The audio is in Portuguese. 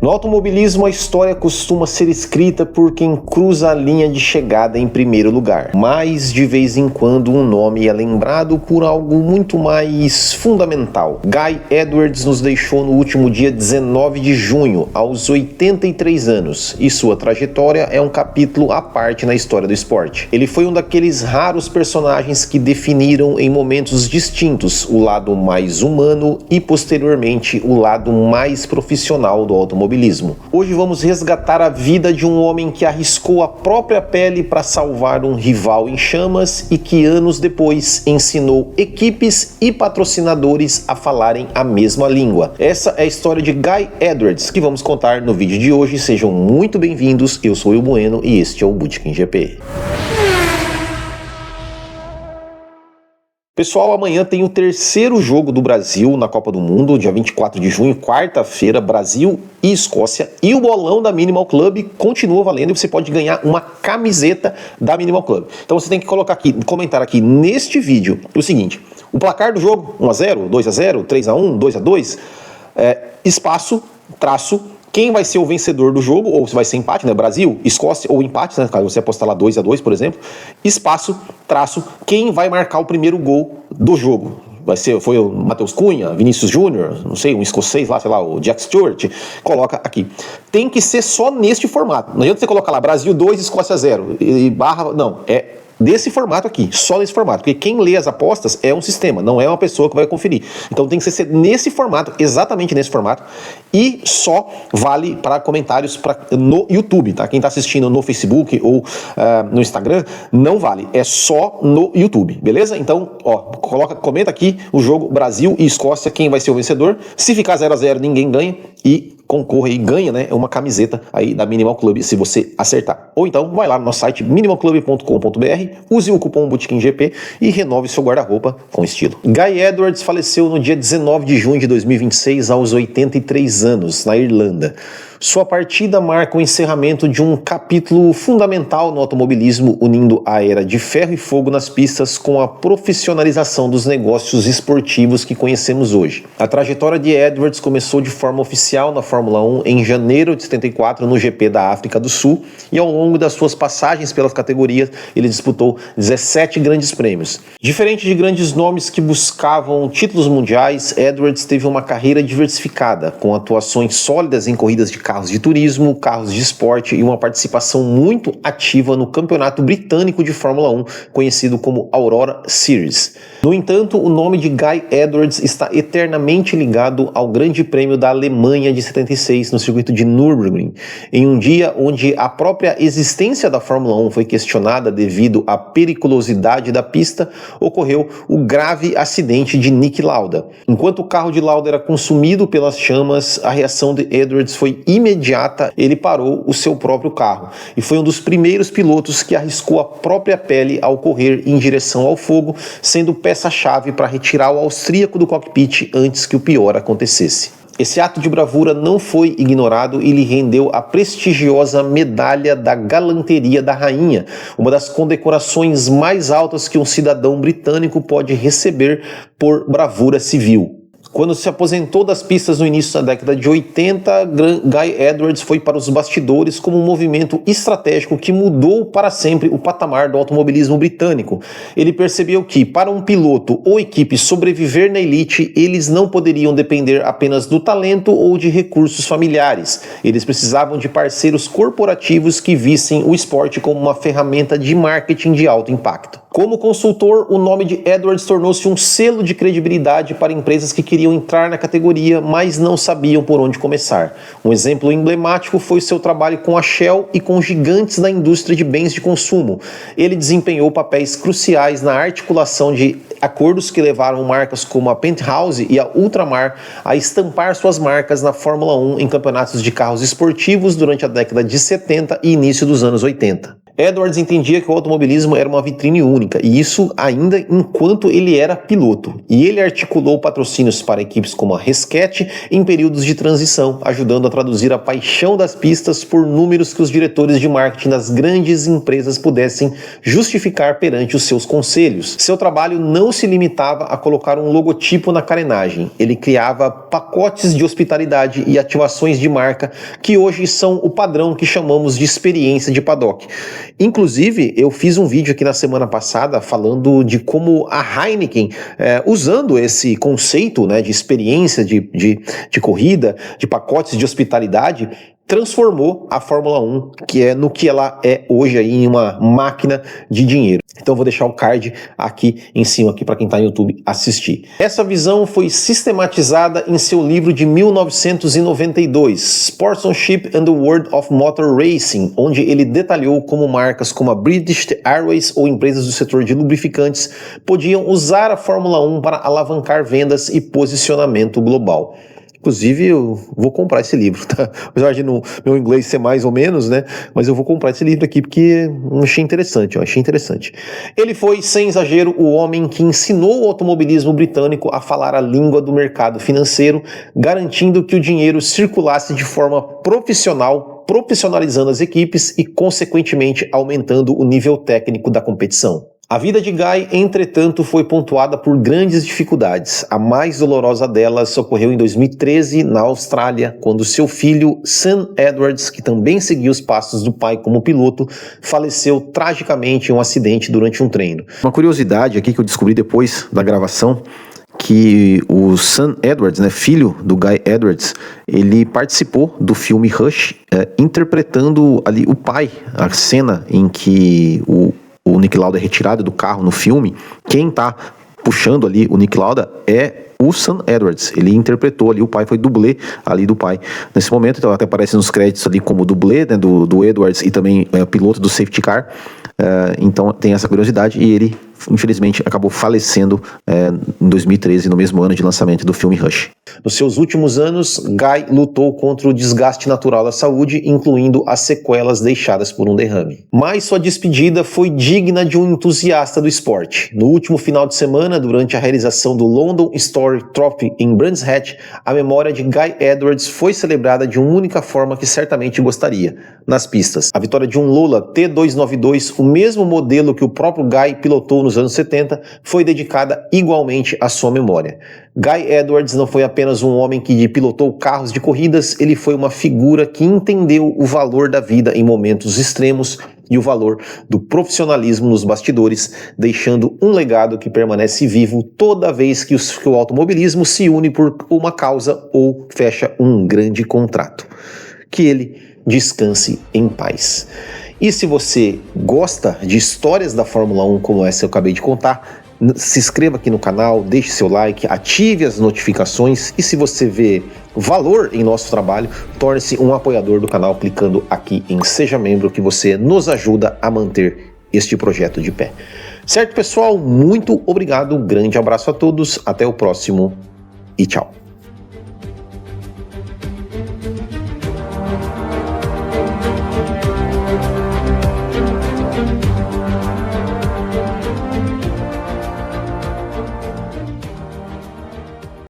No automobilismo, a história costuma ser escrita por quem cruza a linha de chegada em primeiro lugar, mas de vez em quando um nome é lembrado por algo muito mais fundamental. Guy Edwards nos deixou no último dia 19 de junho, aos 83 anos, e sua trajetória é um capítulo à parte na história do esporte. Ele foi um daqueles raros personagens que definiram em momentos distintos o lado mais humano e posteriormente o lado mais profissional do automobilismo. Hoje vamos resgatar a vida de um homem que arriscou a própria pele para salvar um rival em chamas e que anos depois ensinou equipes e patrocinadores a falarem a mesma língua. Essa é a história de Guy Edwards que vamos contar no vídeo de hoje. Sejam muito bem-vindos, eu sou o Bueno e este é o Bootkin GP. Pessoal, amanhã tem o terceiro jogo do Brasil na Copa do Mundo, dia 24 de junho, quarta-feira, Brasil e Escócia. E o bolão da Minimal Club continua valendo e você pode ganhar uma camiseta da Minimal Club. Então você tem que colocar aqui, comentar aqui neste vídeo o seguinte: o placar do jogo, 1-0, 2-0, 3-1, 2-2, espaço, traço, quem vai ser o vencedor do jogo, ou se vai ser empate, né? Brasil, Escócia ou empate, né? Caso você apostar lá 2-2, por exemplo. Espaço, traço, quem vai marcar o primeiro gol do jogo. Foi o Matheus Cunha, Vinícius Júnior, não sei, um escocês lá, sei lá, o Jack Stewart. Coloca aqui. Tem que ser só neste formato. Não adianta você colocar lá Brasil 2, Escócia 0. E barra, não, é desse formato aqui, só nesse formato, porque quem lê as apostas é um sistema, não é uma pessoa que vai conferir. Então tem que ser nesse formato, exatamente nesse formato, e só vale para comentários no YouTube, tá? Quem tá assistindo no Facebook ou no Instagram, não vale, é só no YouTube, beleza? Então, ó, comenta aqui o jogo Brasil e Escócia, quem vai ser o vencedor. Se ficar 0-0, ninguém ganha e concorre e ganha, né, uma camiseta aí da Minimal Club se você acertar. Ou então vai lá no nosso site minimalclub.com.br, use o cupom BootkinGP e renove seu guarda-roupa com estilo. Guy Edwards faleceu no dia 19 de junho de 2026 aos 83 anos, na Irlanda. Sua partida marca o encerramento de um capítulo fundamental no automobilismo, unindo a era de ferro e fogo nas pistas com a profissionalização dos negócios esportivos que conhecemos hoje. A trajetória de Edwards começou de forma oficial na Fórmula 1 em janeiro de 74 no GP da África do Sul, e ao longo das suas passagens pelas categorias ele disputou 17 grandes prêmios. Diferente de grandes nomes que buscavam títulos mundiais, Edwards teve uma carreira diversificada, com atuações sólidas em corridas de carros de turismo, carros de esporte e uma participação muito ativa no campeonato britânico de Fórmula 1, conhecido como Aurora Series. No entanto, o nome de Guy Edwards está eternamente ligado ao Grande Prêmio da Alemanha de 76 no circuito de Nürburgring, em um dia onde a própria existência da Fórmula 1 foi questionada devido à periculosidade da pista. Ocorreu o grave acidente de Niki Lauda. Enquanto o carro de Lauda era consumido pelas chamas, a reação de Edwards foi imediata. Ele parou o seu próprio carro e foi um dos primeiros pilotos que arriscou a própria pele ao correr em direção ao fogo, sendo peça-chave para retirar o austríaco do cockpit antes que o pior acontecesse. Esse ato de bravura não foi ignorado e lhe rendeu a prestigiosa Medalha da Galanteria da Rainha, uma das condecorações mais altas que um cidadão britânico pode receber por bravura civil. Quando se aposentou das pistas no início da década de 80, Guy Edwards foi para os bastidores como um movimento estratégico que mudou para sempre o patamar do automobilismo britânico. Ele percebeu que, para um piloto ou equipe sobreviver na elite, eles não poderiam depender apenas do talento ou de recursos familiares. Eles precisavam de parceiros corporativos que vissem o esporte como uma ferramenta de marketing de alto impacto. Como consultor, o nome de Edwards tornou-se um selo de credibilidade para empresas que queriam entrar na categoria, mas não sabiam por onde começar. Um exemplo emblemático foi seu trabalho com a Shell e com gigantes da indústria de bens de consumo. Ele desempenhou papéis cruciais na articulação de acordos que levaram marcas como a Penthouse e a Ultramar a estampar suas marcas na Fórmula 1 em campeonatos de carros esportivos durante a década de 70 e início dos anos 80. Edwards entendia que o automobilismo era uma vitrine única, e isso ainda enquanto ele era piloto. E ele articulou patrocínios para equipes como a Hesketh em períodos de transição, ajudando a traduzir a paixão das pistas por números que os diretores de marketing das grandes empresas pudessem justificar perante os seus conselhos. Seu trabalho não se limitava a colocar um logotipo na carenagem. Ele criava pacotes de hospitalidade e ativações de marca que hoje são o padrão que chamamos de experiência de paddock. Inclusive, eu fiz um vídeo aqui na semana passada falando de como a Heineken, usando esse conceito, né, de experiência de corrida, de pacotes de hospitalidade, transformou a Fórmula 1, que é no que ela é hoje aí, em uma máquina de dinheiro. Então eu vou deixar o card aqui em cima aqui para quem está no YouTube assistir. Essa visão foi sistematizada em seu livro de 1992, Sportsmanship and the World of Motor Racing, onde ele detalhou como marcas como a British Airways ou empresas do setor de lubrificantes podiam usar a Fórmula 1 para alavancar vendas e posicionamento global. Inclusive, eu vou comprar esse livro, tá? Apesar de meu inglês ser mais ou menos, né? Mas eu vou comprar esse livro aqui porque eu achei interessante. Ele foi, sem exagero, o homem que ensinou o automobilismo britânico a falar a língua do mercado financeiro, garantindo que o dinheiro circulasse de forma profissional, profissionalizando as equipes e, consequentemente, aumentando o nível técnico da competição. A vida de Guy, entretanto, foi pontuada por grandes dificuldades. A mais dolorosa delas ocorreu em 2013, na Austrália, quando seu filho, Sam Edwards, que também seguiu os passos do pai como piloto, faleceu tragicamente em um acidente durante um treino. Uma curiosidade aqui que eu descobri depois da gravação, que o Sam Edwards, né, filho do Guy Edwards, ele participou do filme Rush, interpretando ali o pai, a cena em que o Niki Lauda é retirado do carro no filme. Quem tá puxando ali o Niki Lauda é o Sam Edwards. Ele interpretou ali, o pai foi dublê ali do pai nesse momento, então até aparece nos créditos ali como dublê, né, do Edwards, e também piloto do safety car. Então tem essa curiosidade, e ele infelizmente acabou falecendo em 2013, no mesmo ano de lançamento do filme Rush. Nos seus últimos anos, Guy lutou contra o desgaste natural da saúde, incluindo as sequelas deixadas por um derrame. Mas sua despedida foi digna de um entusiasta do esporte. No último final de semana, durante a realização do London Story Trophy em Brands Hatch, a memória de Guy Edwards foi celebrada de uma única forma que certamente gostaria: nas pistas. A vitória de um Lola T292, o mesmo modelo que o próprio Guy pilotou nos anos 70, foi dedicada igualmente à sua memória. Guy Edwards não foi apenas um homem que pilotou carros de corridas, ele foi uma figura que entendeu o valor da vida em momentos extremos e o valor do profissionalismo nos bastidores, deixando um legado que permanece vivo toda vez que o automobilismo se une por uma causa ou fecha um grande contrato. Que ele descanse em paz. E se você gosta de histórias da Fórmula 1 como essa eu acabei de contar, se inscreva aqui no canal, deixe seu like, ative as notificações, e se você vê valor em nosso trabalho, torne-se um apoiador do canal clicando aqui em Seja Membro, que você nos ajuda a manter este projeto de pé. Certo, pessoal? Muito obrigado, um grande abraço a todos, até o próximo e tchau.